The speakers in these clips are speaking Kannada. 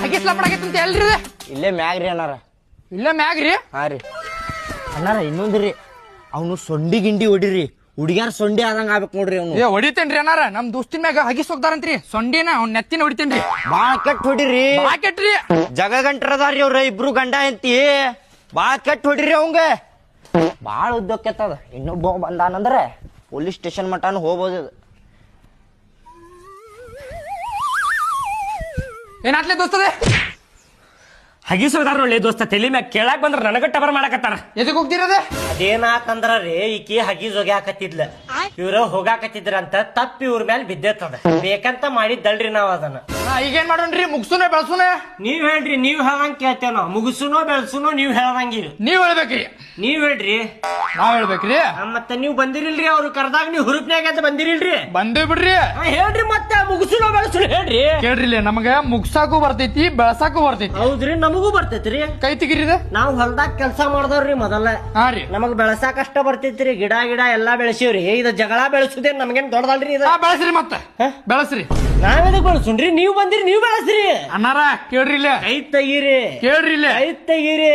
ಹಗಿಸ್ಲಾಪಡಾಗೈತಿ ಅಂತ ಹೇಳ್ರಿ ಇಲ್ಲೇ ಮ್ಯಾಗ್ರಿ ಅಣ್ಣಾರ. ಇಲ್ಲ ಮ್ಯಾಗ್ರಿ. ಹಾ ರೀ ಅಣ್ಣಾರ, ಇನ್ನೊಂದ್ರಿ ಅವನು ಸೊಂಡಿ ಗಿಂಡಿ ಹೊಡಿರಿ, ಹುಡುಗ್ಯಾರ ಸೊಂಡಿ ಆದಂಗ ಆಗ್ಬೇಕು ನೋಡ್ರಿ ಅವ್ನು. ಏ ಹೊಡಿತೇನ್ರಿ ಅಣ್ಣಾರ, ನಮ್ ದೋಸ್ತಿನ ಮ್ಯಾಗ ಹಗಿಸ್ ಹೋಗ್ತಾರಂತ್ರಿ ಸೊಂಡಿನ, ಅವ್ನ ನೆತ್ತಿನ ಹೊಡಿತೇನ್ರಿ. ಬಾಳ ಕೆಟ್ಟ ಹೊಡಿರಿ, ಬಾ ಕೆಟ್ರಿ. ಜಗ ಗಂಟರದಾರ್ರಿ ಅವ್ರ ಇಬ್ರು ಗಂಡ ಎಂತಿ, ಬಾಳ ಕೆಟ್ಟ ಹೊಡಿರಿ ಅವಂಗ. ಬಾಳ ಉದ್ದಕ್ಕೆತ್ತದ. ಇನ್ನೊಬ್ಬ ಬಂದಾನಂದ್ರ ಪೊಲೀಸ್ ಸ್ಟೇಷನ್ ಮಟಾನು ಹೋಗ್ಬೋದು. ಏನಾತ್ಲೆ ದೋಸ್ತದೆ? ಹಗಿಸೋದಾರ ಒಳ್ಳೆ ದೋಸ್ತ, ತಲೆ ಮ್ಯಾಗ ಕೇಳಾಕ್ ಬಂದ್ರ ನನಗ ಟಬರ್ ಮಾಡಕತ್ತಾರ. ಎದಕ್ ಹೋಗ್ತಿರದ? ಅದೇನಾಕಂದ್ರ ರೀ, ಈಕಿ ಹಗಿ ಜೊಗ್ಯಾಕತ್ತಿದ್ಲ, ಇವ್ರ ಹೋಗಾಕತ್ತಿದ್ರಂತ ತಪ್ಪಿ ಇವ್ರ ಮ್ಯಾಲ ಬಿದ್ದೈತದ. ಬೇಕಂತ ಮಾಡಿದ್ದಲ್ರಿ ನಾವ್ ಅದನ್ನ. ಈಗೇನ್ ಮಾಡೋಣ್ರಿ? ಮುಗ್ಸುನ ಬೆಳ್ಸುನ? ನೀವ್ ಹೇಳ್ರಿ, ನೀವ್ ಹೇಳ್ದಂಗ್ ಕೇಳ್ತೇವ ನಾವು. ಮುಗಿಸುನೋ ಬೆಳ್ಸುನೋ ನೀವ್ ಹೇಳ್ದಂಗಿ. ನೀವ್ ಹೇಳ್ಬೇಕ್ರಿ. ನೀವ್ ಹೇಳ್ರಿ. ನಾವ್ ಹೇಳ್ಬೇಕ್ರಿ. ಮತ್ತೆ ನೀವ್ ಬಂದಿರಿಲ್ರಿ, ಅವ್ರು ಕರ್ದಾಗ ನೀವ್ ಹುರುಪ್ನ್ಯಾಗ ಅಂತ ಬಂದಿರಿಲ್ರಿ. ಬಂದೇ ಬಿಡ್ರಿ. ಹೇಳ್ರಿ ಮತ್ತೆ, ಮುಗಿಸುನೋ ಬೆಳ್ಸುನೋ ಹೇಳ್ರಿ. ಕೇಳ್ರಿ, ನಮಗ ಮುಗ್ಸಾಕು ಬರ್ತೈತಿ, ಬೆಳಸಾಕು ಬರ್ತೈತಿ. ಹೌದ್ರಿ, ನಮಗೂ ಬರ್ತೈತ್ರಿ. ಕೈ ತೆಗಿರಿದ. ನಾವ್ ಹೊಲ್ದಾಗ ಕೆಲ್ಸ ಮಾಡ್ದವ್ರಿ ಮೊದಲ. ಹಾ ರೀ. ನಮಗ್ ಬೆಳಸಾಕ ಅಷ್ಟ ಬರ್ತೈತ್ರಿ. ಗಿಡ ಎಲ್ಲಾ ಬೆಳೆಸಿವ್ರಿ. ಇದು ಜಗಳ ಬೆಳೆಸುದೇನ್ ನಮ್ಗೇನ್ ದೊಡ್ಡದಲ್ರಿ ಇದು. ಬೆಳಸ್ರಿ ಮತ್ತ ಬೆಳಸ್ರಿ. ನಾವೆದಕ್ ಬೆಳೆಸುನ್ರಿ? ನೀವ್ ಬಂದಿರಿ, ನೀವ್ ಬೆಳೆಸ್ರಿ. ಅಣ್ಣಾರ ಕೇಳ್ರಿ ಇಲ್ಲ. ಕೈ ತೆಗೀರಿ. ಕೇಳ್ರಿ ಇಲ್ಲ. ಕೈ ತೆಗೀರಿ.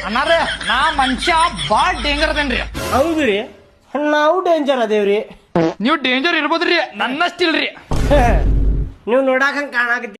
ಅಣ್ಣಾರ, ನಾ ಮನುಷ್ಯ ಬಾಳ್ ಡೇಂಜರ್ ಅದೇನ್ರಿ. ಹೌದ್ರಿ, ನಾವು ಡೇಂಜರ್ ಅದೇವ್ರಿ. ನೀವು ಡೇಂಜರ್ ಇರ್ಬೋದ್ರಿ, ನನ್ನಷ್ಟಿಲ್ರಿ. ನೀವ್ ನೋಡಾಕ ಕಾಣಾಕತ್ತಿ.